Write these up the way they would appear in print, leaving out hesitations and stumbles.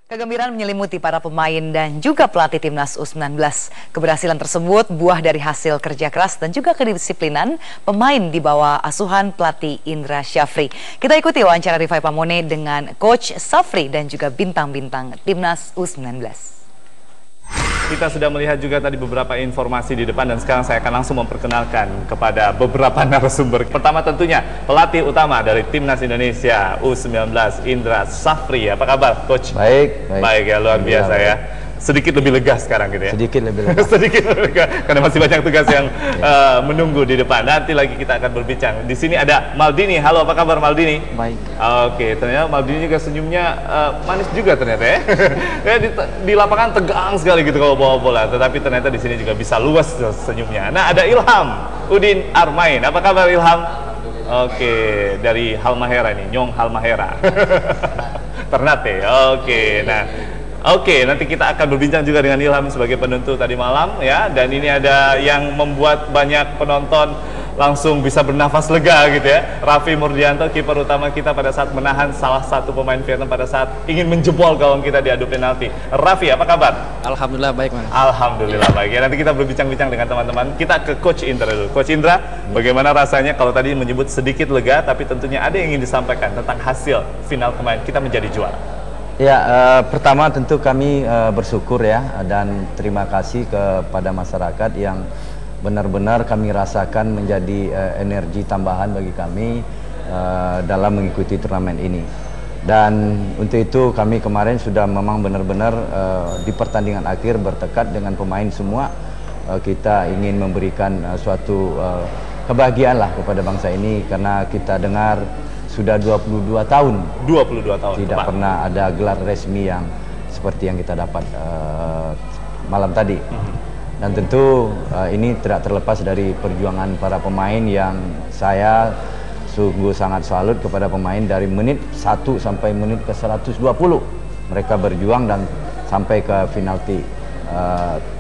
Kegembiraan menyelimuti para pemain dan juga pelatih timnas U19. Keberhasilan tersebut buah dari hasil kerja keras dan juga kedisiplinan pemain di bawah asuhan pelatih Indra Syafri. Kita ikuti wawancara Rifai Pamone dengan Coach Syafri dan juga bintang-bintang timnas U19. Kita sudah melihat juga tadi beberapa informasi di depan dan sekarang saya akan langsung memperkenalkan kepada beberapa narasumber. Pertama tentunya pelatih utama dari Timnas Indonesia U19 Indra Syafri. Apa kabar, Coach? Baik. Baik ya, luar biasa ya. Sedikit lebih lega sekarang gitu ya? Sedikit lebih lega. Sedikit lebih lega, karena masih banyak tugas yang menunggu di depan. Nanti lagi kita akan berbincang. Di sini ada Maldini. Halo, apa kabar Maldini? Baik. Oke, ternyata Maldini juga senyumnya manis juga ternyata ya. Ya di lapangan tegang sekali gitu kalau bawa bola, tetapi ternyata di sini juga bisa luas senyumnya. Nah, ada Ilham Udin Armain. Apa kabar Ilham? Oke, dari Halmahera nih, Nyong Halmahera. Ternate. Oke, nah. Oke, nanti kita akan berbincang juga dengan Ilham sebagai penentu tadi malam ya. Dan ini ada yang membuat banyak penonton langsung bisa bernafas lega gitu ya. Raffi Murdianto, kiper utama kita pada saat menahan salah satu pemain Vietnam pada saat ingin menjebol gawang kita di adu penalti. Raffi, apa kabar? Alhamdulillah baik, Mas. Alhamdulillah baik ya. Nanti kita berbincang-bincang dengan teman-teman. Kita ke Coach Indra dulu. Coach Indra, bagaimana rasanya kalau tadi menyebut sedikit lega, tapi tentunya ada yang ingin disampaikan tentang hasil final kemarin kita menjadi juara? Ya, pertama tentu kami bersyukur ya dan terima kasih kepada masyarakat yang benar-benar kami rasakan menjadi energi tambahan bagi kami dalam mengikuti turnamen ini. Dan untuk itu kami kemarin sudah memang benar-benar di pertandingan akhir bertekad dengan pemain semua kita ingin memberikan suatu kebahagiaan lah kepada bangsa ini, karena kita dengar sudah 22 tahun tidak pernah ada gelar resmi yang seperti yang kita dapat malam tadi. Dan tentu ini tidak terlepas dari perjuangan para pemain yang saya sungguh sangat salut kepada pemain dari menit 1 sampai menit ke 120 mereka berjuang dan sampai ke penalti.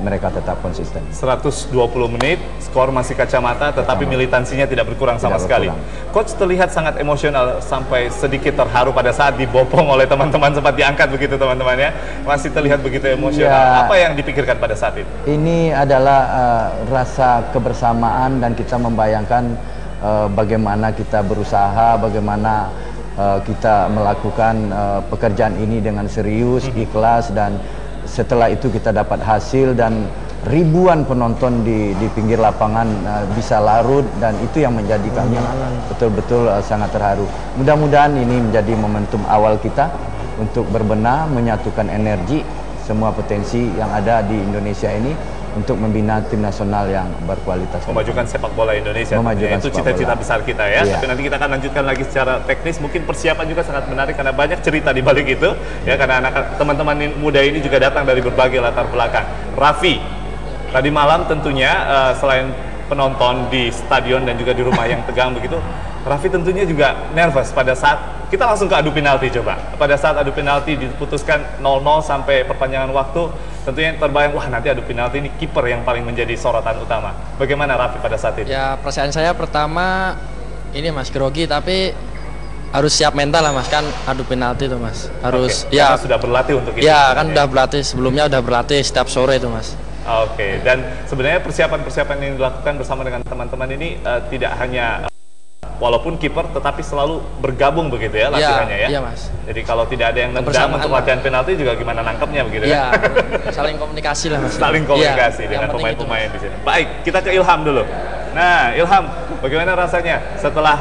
Mereka tetap konsisten. 120 menit, skor masih kacamata, tetapi militansinya tidak berkurang sama sekali. Coach terlihat sangat emosional sampai sedikit terharu pada saat dibopong oleh teman-teman, sempat diangkat begitu teman-teman ya. Masih terlihat begitu emosional. Ya, apa yang dipikirkan pada saat itu? Ini adalah rasa kebersamaan dan kita membayangkan bagaimana kita berusaha, bagaimana kita melakukan pekerjaan ini dengan serius, ikhlas, dan setelah itu kita dapat hasil dan ribuan penonton di pinggir lapangan bisa larut, dan itu yang menjadi kami betul-betul sangat terharu. Mudah-mudahan ini menjadi momentum awal kita untuk berbenah, menyatukan energi semua potensi yang ada di Indonesia ini untuk membina tim nasional yang berkualitas. Memajukan sepak bola Indonesia. Itu cita-cita besar kita ya. Iya. Tapi nanti kita akan lanjutkan lagi secara teknis. Mungkin persiapan juga sangat menarik karena banyak cerita di balik itu ya, karena teman-teman muda ini juga datang dari berbagai latar belakang. Raffi, tadi malam tentunya selain penonton di stadion dan juga di rumah yang tegang begitu, Raffi tentunya juga nervous pada saat kita langsung ke adu penalti. Coba pada saat adu penalti diputuskan 0-0 sampai perpanjangan waktu, tentunya terbayang, wah nanti adu penalti ini kiper yang paling menjadi sorotan utama. Bagaimana Raffi pada saat itu? Ya, perasaan saya pertama ini Mas grogi, tapi harus siap mental lah Mas, kan adu penalti itu Mas. Harus ya sudah berlatih untuk itu. Ya kan udah berlatih sebelumnya, udah berlatih setiap sore itu Mas. Oke, dan sebenarnya persiapan-persiapan yang dilakukan bersama dengan teman-teman ini tidak hanya walaupun kiper tetapi selalu bergabung begitu ya latihannya ya? Iya Mas. Jadi kalau tidak ada yang nendang untuk latihan penalti juga gimana nangkepnya begitu ya? Saling komunikasi lah Mas. Saling komunikasi dengan pemain-pemain di sini. Baik, kita ke Ilham dulu. Nah Ilham, bagaimana rasanya setelah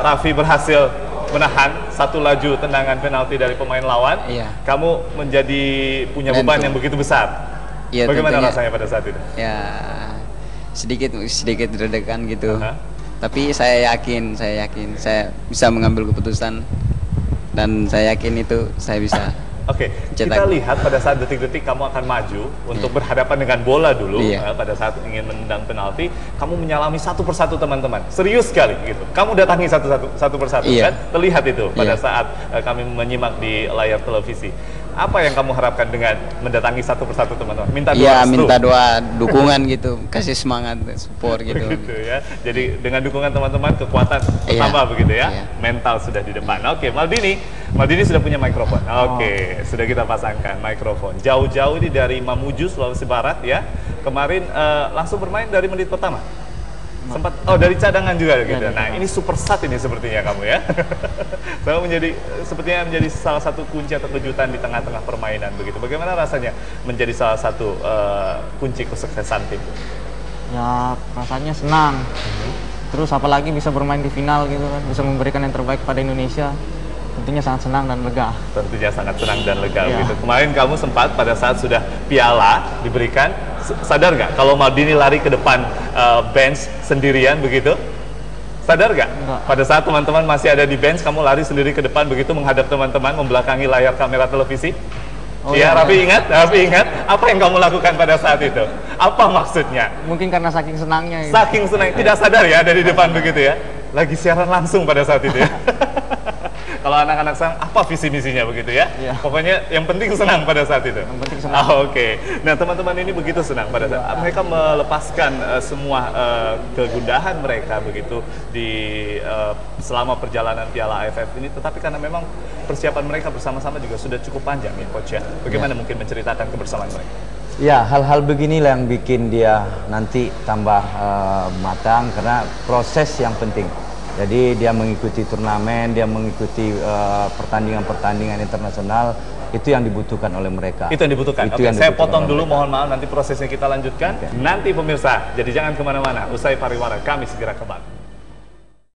Raffi berhasil menahan satu laju tendangan penalti dari pemain lawan? Iya. Kamu menjadi punya beban yang begitu besar. Ya, bagaimana tentunya, rasanya pada saat itu? Ya sedikit deg-degan gitu. Tapi saya yakin saya bisa mengambil keputusan dan saya yakin itu saya bisa. Oke, kita lihat pada saat detik-detik kamu akan maju untuk berhadapan dengan bola dulu. Pada saat ingin menendang penalti, kamu menyalami satu persatu teman-teman. Serius sekali gitu. Kamu datangi satu persatu kan? Terlihat itu pada saat kami menyimak di layar televisi. Apa yang kamu harapkan dengan mendatangi satu persatu teman-teman? Minta doa, Iya, minta doa, dukungan gitu, kasih semangat, support gitu. Begitu ya. Jadi dengan dukungan teman-teman, kekuatan bertambah begitu ya. Iya. Mental sudah di depan. Oke, Maldini sudah punya mikrofon. Oke, sudah kita pasangkan mikrofon. Jauh-jauh ini dari Mamuju, Sulawesi Barat ya. Kemarin langsung bermain dari menit pertama. Sempat dari cadangan juga gitu. Nah, ini super sat ini sepertinya kamu ya. Sepertinya menjadi salah satu kunci atau kejutan di tengah-tengah permainan begitu. Bagaimana rasanya menjadi salah satu kunci kesuksesan tim? Ya rasanya senang. Terus apalagi bisa bermain di final gitu kan, bisa memberikan yang terbaik pada Indonesia. Tentunya sangat senang dan lega. Tentunya sangat senang dan lega Ya. gitu. Kemarin kamu sempat pada saat sudah piala diberikan, sadar nggak kalau Maldini lari ke depan bench sendirian begitu? Sadar nggak? Enggak. Pada saat teman-teman masih ada di bench, kamu lari sendiri ke depan begitu menghadap teman-teman, membelakangi layar kamera televisi? Oh, Iya, iya. Raffi ingat? Apa yang kamu lakukan pada saat itu? Apa maksudnya? Mungkin karena saking senangnya gitu. Saking senang, tidak sadar ya ada di depan begitu ya? Lagi siaran langsung pada saat itu ya? Kalau anak-anak senang, apa visi misinya begitu ya? Iya. Pokoknya yang penting senang pada saat itu. Yang penting senang. Oke. Nah, teman-teman ini begitu senang pada saat mereka melepaskan semua kegundahan mereka begitu di selama perjalanan Piala AFF ini. Tetapi karena memang persiapan mereka bersama-sama juga sudah cukup panjang ya, Coach ya. Bagaimana mungkin menceritakan kebersamaan mereka? Ya, hal-hal beginilah yang bikin dia nanti tambah matang karena proses yang penting. Jadi dia mengikuti turnamen, dia mengikuti pertandingan-pertandingan internasional, itu yang dibutuhkan oleh mereka. Itu yang dibutuhkan. Itu Oke, yang saya dibutuhkan potong oleh dulu, mereka. mohon maaf, nanti prosesnya kita lanjutkan. Oke. Nanti pemirsa, jadi jangan kemana-mana. Usai pariwara, kami segera kembali.